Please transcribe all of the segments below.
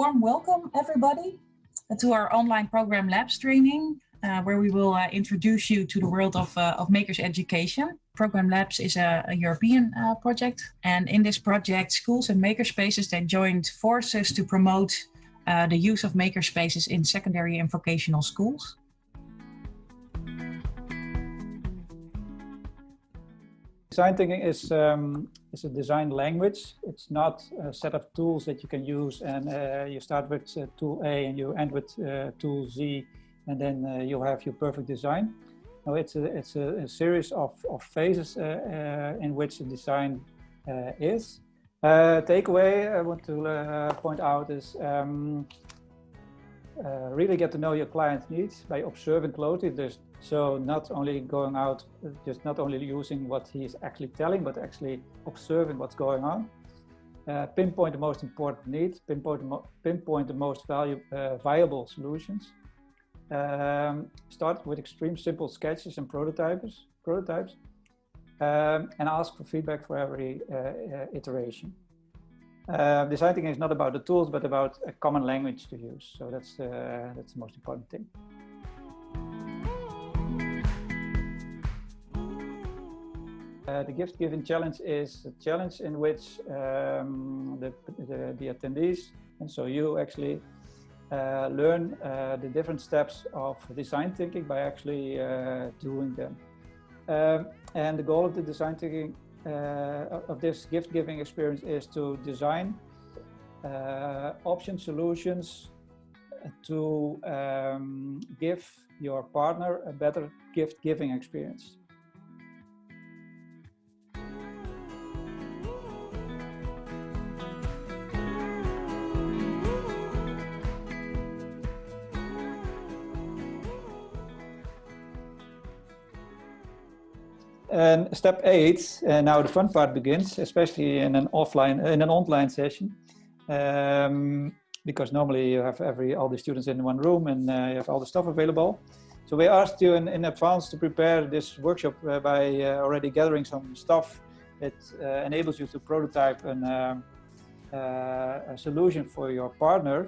warm welcome, everybody, to our online program Labs Training, where we will introduce you to the world of makers education. Program Labs is a European project, and in this project, schools and makerspaces, they joined forces to promote the use of makerspaces in secondary and vocational schools. Design thinking is a design language. It's not a set of tools that you can use and you start with tool A and you end with tool Z, and then you'll have your perfect design. No, it's a series of phases in which the design is. Takeaway I want to point out is really get to know your client's needs by observing closely. So not only going out, just not only using what he's actually telling, but actually observing what's going on. Pinpoint the most important needs, pinpoint the most viable solutions. Start with extreme simple sketches and prototypes, and ask for feedback for every iteration. Design thinking is not about the tools, but about a common language to use. So that's the most important thing. The gift giving challenge is a challenge in which the attendees, and so you actually learn the different steps of design thinking by actually doing them. And the goal of the design thinking of this gift giving experience is to design option solutions to give your partner a better gift giving experience. And step 8, and now the fun part begins, especially in an online session, because normally you have all the students in one room and you have all the stuff available. So we asked you in advance to prepare this workshop by already gathering some stuff that enables you to prototype a solution for your partner,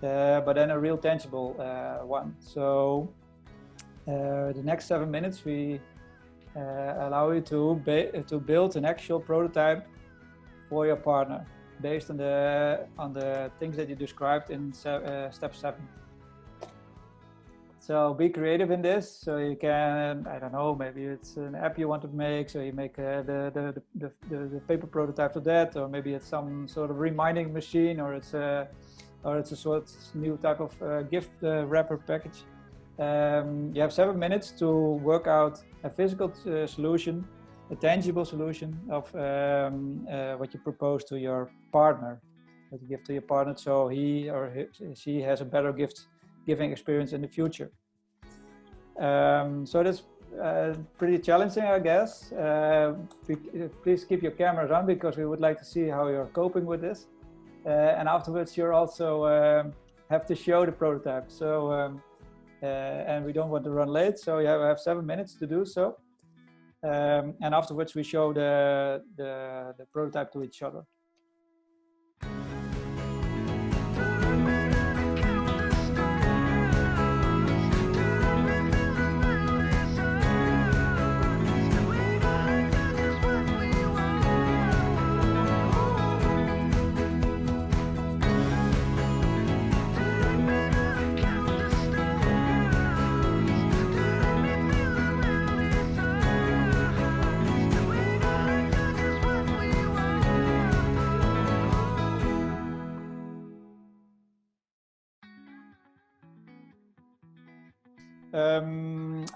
but then a real tangible one. So the next 7 minutes we allow you to build an actual prototype for your partner based on the things that you described in step 7. So be creative in this. So you can, I don't know, maybe it's an app you want to make, so you make the paper prototype for that, or maybe it's some sort of reminding machine, or it's a sort of new type of gift wrapper package. You have 7 minutes to work out a physical solution, a tangible solution of what you propose to your partner, what you give to your partner, so he or she has a better gift giving experience in the future. So that's pretty challenging, I guess. Please keep your cameras on because we would like to see how you're coping with this. And afterwards, you also have to show the prototype. So. And we don't want to run late, so you have 7 minutes to do so. And afterwards, we show the prototype to each other.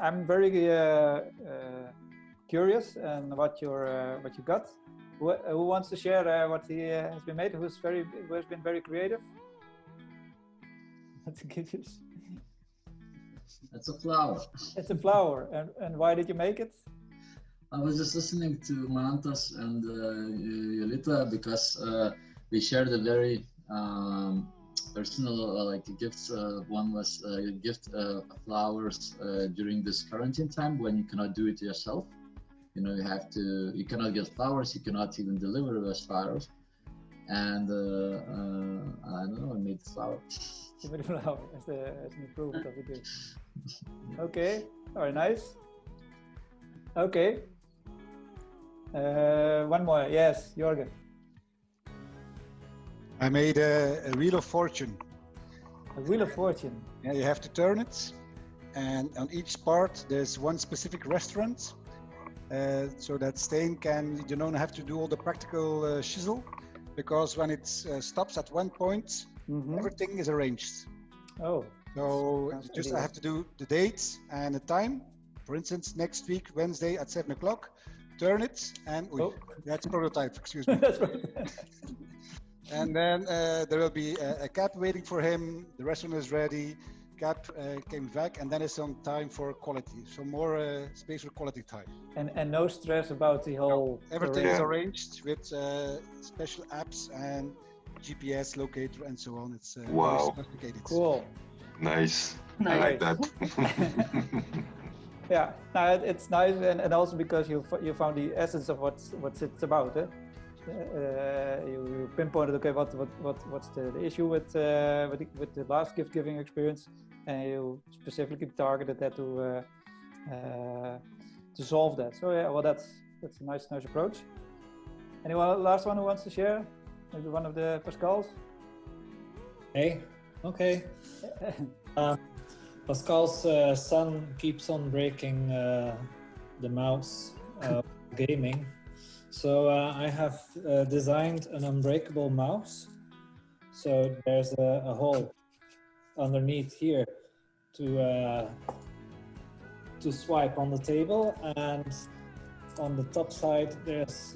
I'm very curious and what you got. Who wants to share what he has been made? Who has been very creative? It's a flower. It's a flower, and why did you make it? I was just listening to Manantas and Yolita because we shared a very personal gifts. One was a gift of flowers during this quarantine time when you cannot do it yourself. You know, you cannot get flowers, you cannot even deliver those flowers. and I don't know, I made flour. You made flour as an improvement of the dish. Okay, very nice. Okay. One more. Yes, Jorgen. I made a wheel of fortune. A wheel of fortune. Yeah, you have to turn it, and on each part there's one specific restaurant. So that Steen you don't have to do all the practical shizzle, because when it stops at one point, everything is arranged. Oh. So just I have to do the date and the time. For instance, next week, Wednesday at 7 o'clock, turn it and that's prototype, excuse me. And then there will be a cab waiting for him. The restaurant is ready. Cab came back, and then it's some time for quality. So more space for quality time. And no stress about the whole. Everything is arranged with special apps and GPS locator and so on. It's very sophisticated. Cool. Nice. I like that. Yeah, no, it's nice, and also because you found the essence of what's it's about. You pinpointed, okay, what's the issue with the last gift giving experience, and you specifically targeted that to solve that. So yeah, well, that's a nice approach. Anyone, last one who wants to share? Maybe one of the Pascals. Hey, okay. Pascal's son keeps on breaking the mouse gaming. So I have designed an unbreakable mouse. So there's a hole underneath here to swipe on the table, and on the top side there's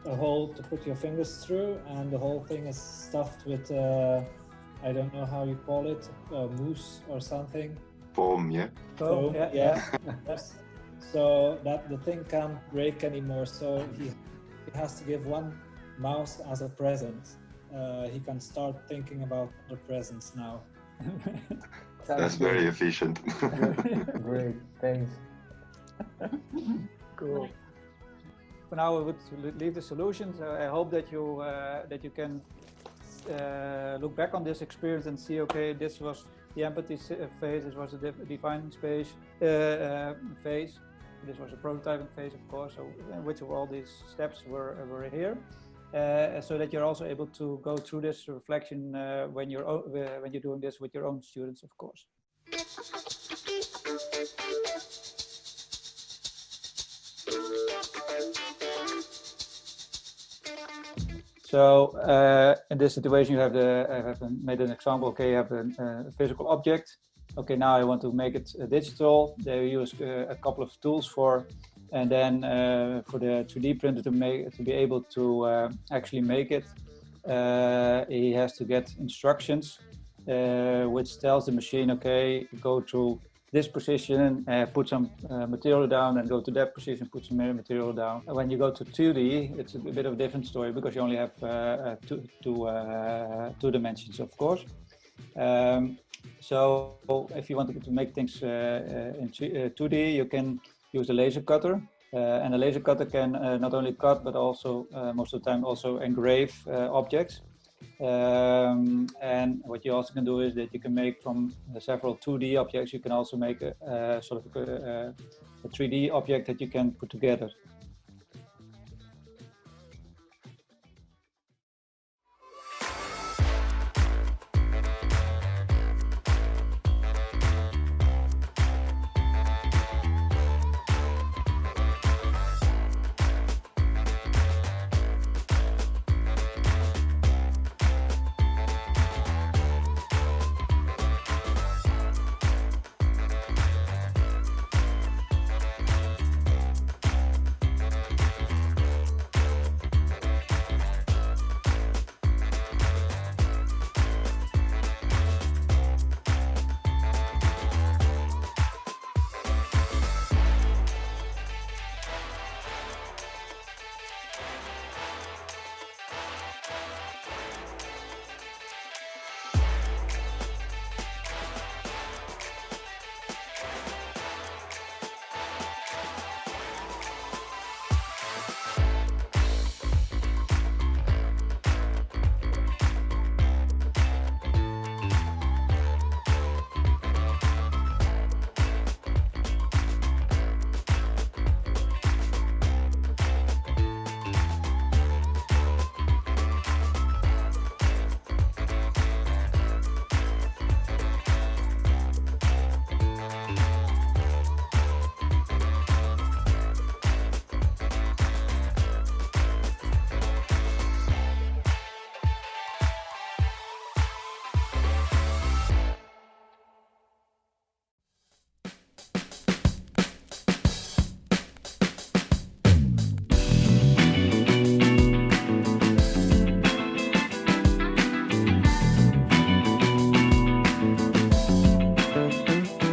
a hole to put your fingers through, and the whole thing is stuffed with I don't know how you call it, mousse or something. Foam, yeah. Foam, yeah. Yes. So that the thing can't break anymore. So he has to give one mouse as a present. He can start thinking about the presents now. That's very efficient. Great, thanks. Cool. For now, we would leave the solutions. I hope that you can look back on this experience and see, okay, this was the empathy phase, this was the defining phase, this was a prototyping phase, of course, so which of all these steps were here, so that you're also able to go through this reflection when you're doing this with your own students, of course. So in this situation, you have made an example. Okay, you have a physical object. Okay, now I want to make it digital. They use a couple of tools for, and then for the 3D printer to be able to actually make it, he has to get instructions, which tells the machine, okay, go to this position, put some material down, and go to that position, put some material down. When you go to 2D, it's a bit of a different story because you only have two dimensions, of course. So if you want to make things in 2D, you can use a laser cutter. And the laser cutter can not only cut, but also most of the time also engrave objects. And what you also can do is that you can make from several 2D objects, you can also make a sort of a 3D object that you can put together.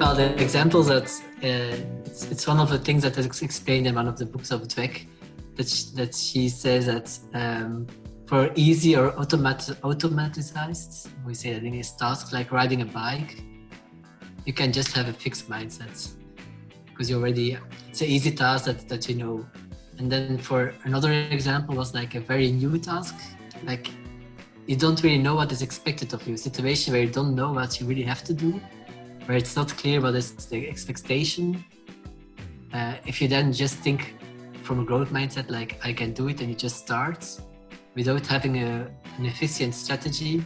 Well, the examples that it's one of the things that is explained in one of the books of Dweck, that she says that for easy or automatized, we say that in these tasks like riding a bike, you can just have a fixed mindset because it's an easy task that you know. And then for another example was like a very new task, like you don't really know what is expected of you, a situation where you don't know what you really have to do, where it's not clear what is the expectation. If you then just think from a growth mindset, like I can do it, and you just start without having an efficient strategy,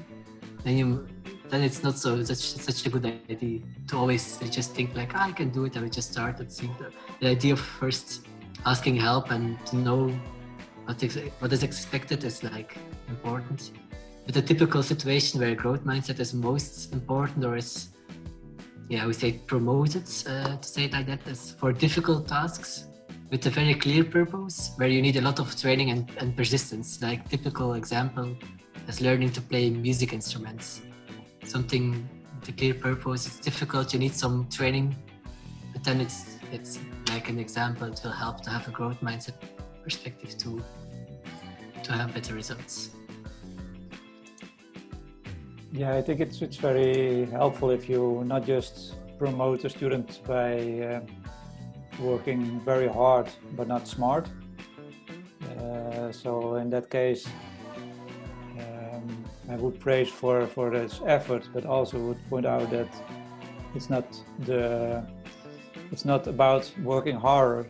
then it's not such a good idea to always just think like I can do it, and we just start. I think the idea of first asking help and to know what is expected is like important. But the typical situation where growth mindset is most important, or is, we say promoted, to say it like that, is for difficult tasks with a very clear purpose, where you need a lot of training and persistence. Like typical example is learning to play music instruments. Something with a clear purpose, it's difficult, you need some training, but then it's like an example, it will help to have a growth mindset perspective to have better results. Yeah, I think it's very helpful if you not just promote a student by working very hard but not smart. So in that case, I would praise for this effort, but also would point out that it's not about working harder,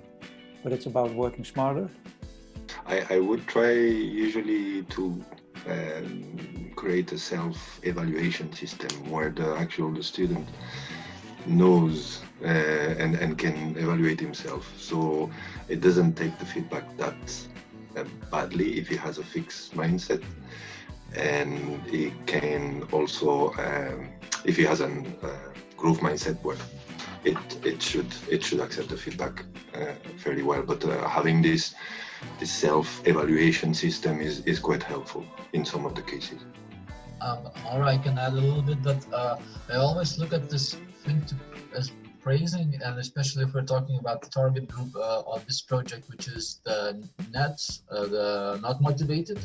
but it's about working smarter. I would try usually to create a self-evaluation system where the student knows and can evaluate himself. So it doesn't take the feedback that badly if he has a fixed mindset, and he can also, if he has a growth mindset, where it should accept the feedback fairly well. But having this self-evaluation system is quite helpful in some of the cases. Or I can add a little bit that I always look at this thing as praising, and especially if we're talking about the target group of this project, which is the NETs, the not motivated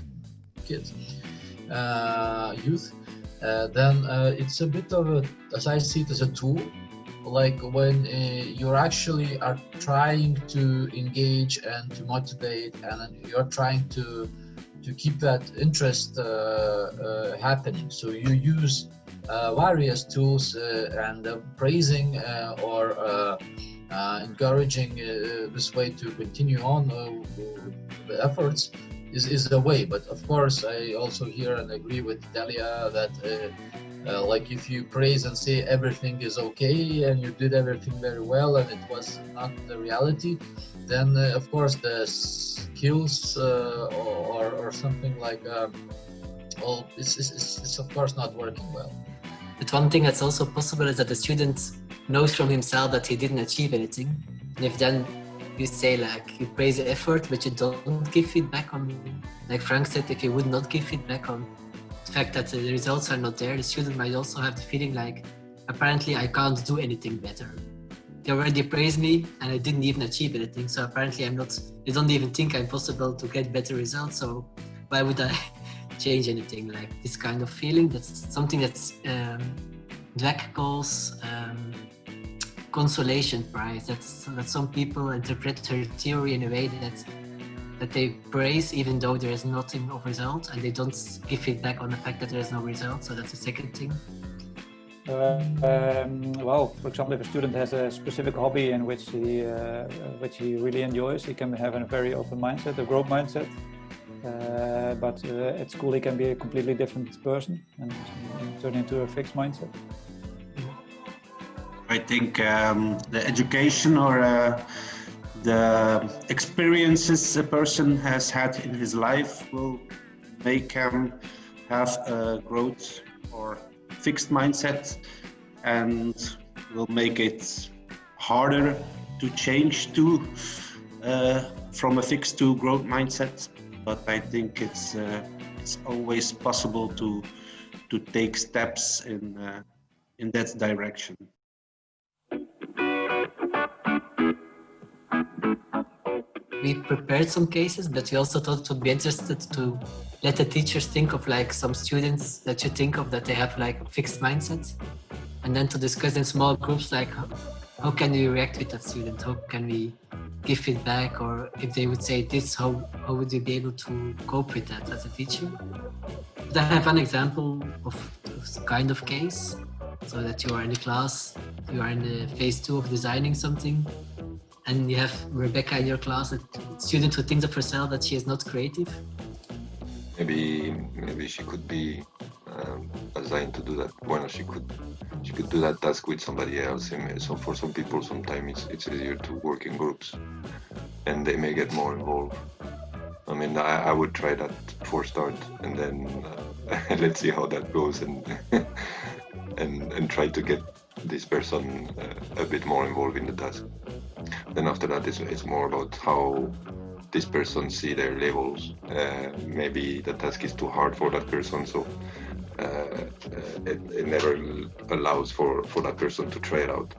kids, youth, then it's a bit of as I see it, as a tool. Like when you actually are trying to engage and to motivate, and you're trying to keep that interest happening. So you use various tools, and praising or encouraging this way to continue on the efforts is a way. But of course, I also hear and agree with Delia that like if you praise and say everything is okay and you did everything very well and it was not the reality, then of course the skills or something like it's of course not working well. But one thing that's also possible is that the student knows from himself that he didn't achieve anything, and if then you say like you praise the effort but you don't give feedback on, like Frank said, if you would not give feedback on the fact that the results are not there, the student might also have the feeling like apparently I can't do anything better. They already praised me and I didn't even achieve anything, so apparently they don't even think I'm possible to get better results, so why would I change anything? Like this kind of feeling, that's something that's Dweck calls consolation prize. That some people interpret her theory in a way that they praise even though there is nothing of result, and they don't give feedback on the fact that there is no result. So that's the second thing. Well, for example, if a student has a specific hobby in which he really enjoys, he can have a very open mindset, a growth mindset. But at school he can be a completely different person and turn into a fixed mindset. I think the education or the experiences a person has had in his life will make him have a growth or fixed mindset, and will make it harder to change from a fixed to growth mindset. But I think it's always possible to take steps in that direction. we prepared some cases, but we also thought it would be interested to let the teachers think of like some students that you think of that they have like fixed mindsets, and then to discuss in small groups like how can we react with that student, how can we give feedback, or if they would say this, how would you be able to cope with that as a teacher? But I have an example of this kind of case, so that you are in the class, you are in the phase 2 of designing something, and you have Rebecca in your class, a student who thinks of herself that she is not creative. Maybe she could be assigned to do that. Well, she could do that task with somebody else. And so for some people, sometimes it's easier to work in groups, and they may get more involved. I mean, I would try that for start, and then let's see how that goes, and and try to get this person a bit more involved in the task. Then after that, it's more about how this person see their levels. Maybe the task is too hard for that person, so it never allows for that person to try it out.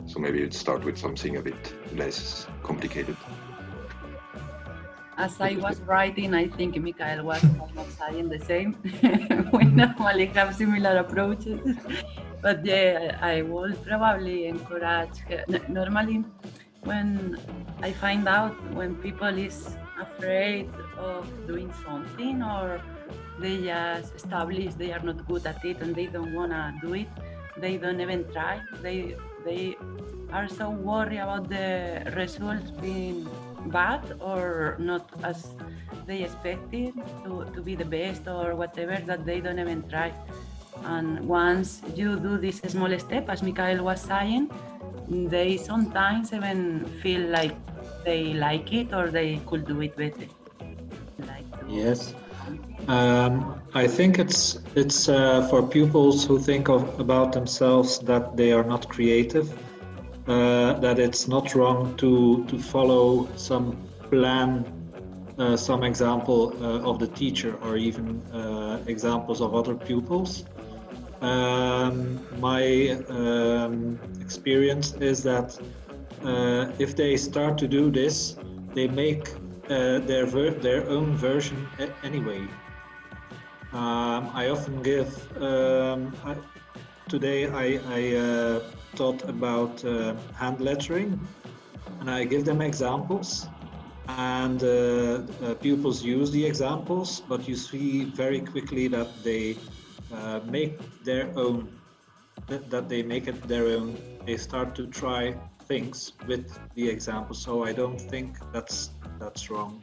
So maybe you'd start with something a bit less complicated. As I was writing, I think Mikael was almost saying the same. We normally have similar approaches. But yeah, I would probably encourage her. Normally, when I find out when people is afraid of doing something, or they just establish they are not good at it and they don't wanna do it, they don't even try. They are so worried about the results being bad or not as they expected to be the best or whatever, that they don't even try. And once you do this small step, as Mikael was saying, they sometimes even feel like they like it or they could do it better. Yes, I think it's for pupils who think about themselves that they are not creative, that it's not wrong to follow some plan, some example of the teacher, or even examples of other pupils. My experience is that if they start to do this, they make their own version anyway. I often give, today I taught about hand lettering, and I give them examples, and pupils use the examples, but you see very quickly that they make their own, that they make it their own. They start to try things with the example, so I don't think that's wrong.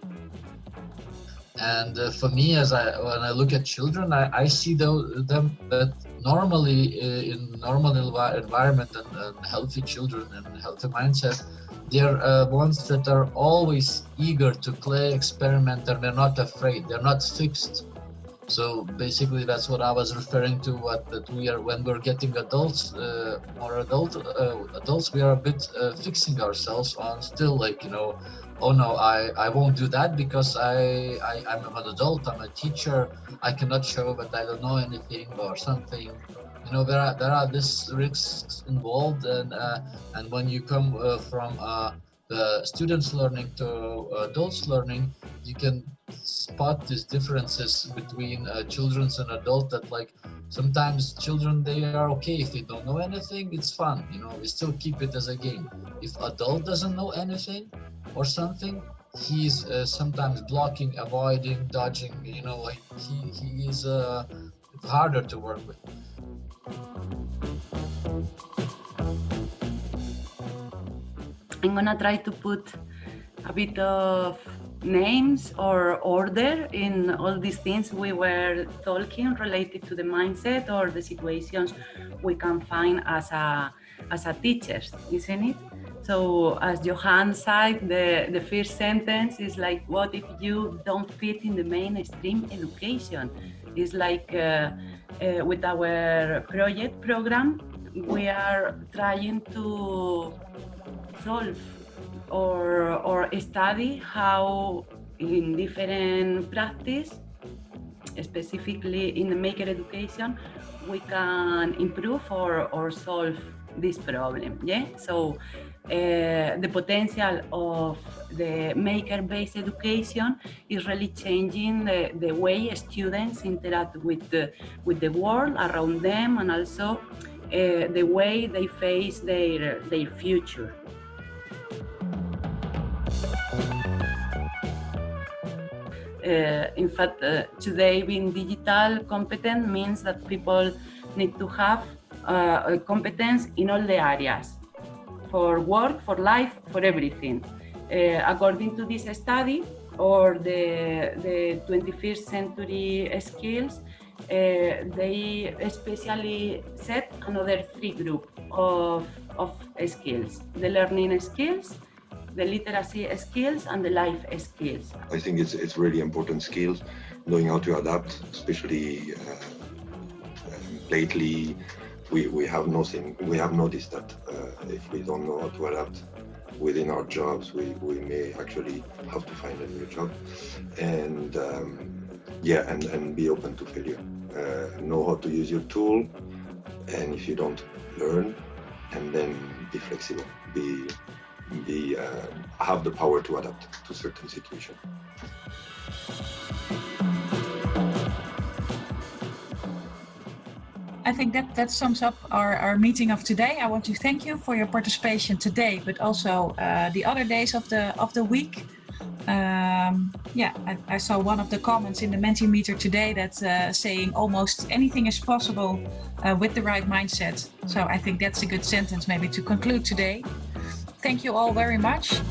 And for me, when I look at children, I see them that normally in normal environment and healthy children and healthy mindset, they're ones that are always eager to play, experiment, and they're not afraid. They're not fixed. So basically, that's what I was referring to. That we are, when we're getting adults, more adults, we are a bit fixing ourselves on still, like, you know, oh no, I won't do that because I'm an adult, I'm a teacher, I cannot show that I don't know anything or something. You know, there are these risks involved, and when you come from the students learning to adults learning, you can spot these differences between children and adults, that like sometimes children, they are okay if they don't know anything, it's fun, you know, we still keep it as a game. If adult doesn't know anything or something, he's sometimes blocking, avoiding, dodging, you know, like he is harder to work with. I'm gonna try to put a bit of names or order in all these things we were talking related to the mindset or the situations we can find as a teachers, isn't it? So as Johan said, the first sentence is like, what if you don't fit in the mainstream education? It's like with our project program, we are trying to solve or study how in different practice, specifically in the maker education, we can improve or solve this problem. Yeah, so the potential of the maker-based education is really changing the way students interact with the world around them, and also the way they face their future. In fact, today being digital competent means that people need to have competence in all the areas, for work, for life, for everything. According to this study, or the 21st century skills, they especially set another 3 groups of skills: the learning skills, the literacy skills, and the life skills. I think it's really important skills, knowing how to adapt, especially lately. We have noticed that if we don't know how to adapt within our jobs, we may actually have to find a new job, and and be open to failure. Know how to use your tool, and if you don't, learn, and then be flexible. Have the power to adapt to certain situations. I think that sums up our meeting of today. I want to thank you for your participation today, but also the other days of the week. I saw one of the comments in the Mentimeter today that's saying almost anything is possible with the right mindset. So I think that's a good sentence maybe to conclude today. Thank you all very much.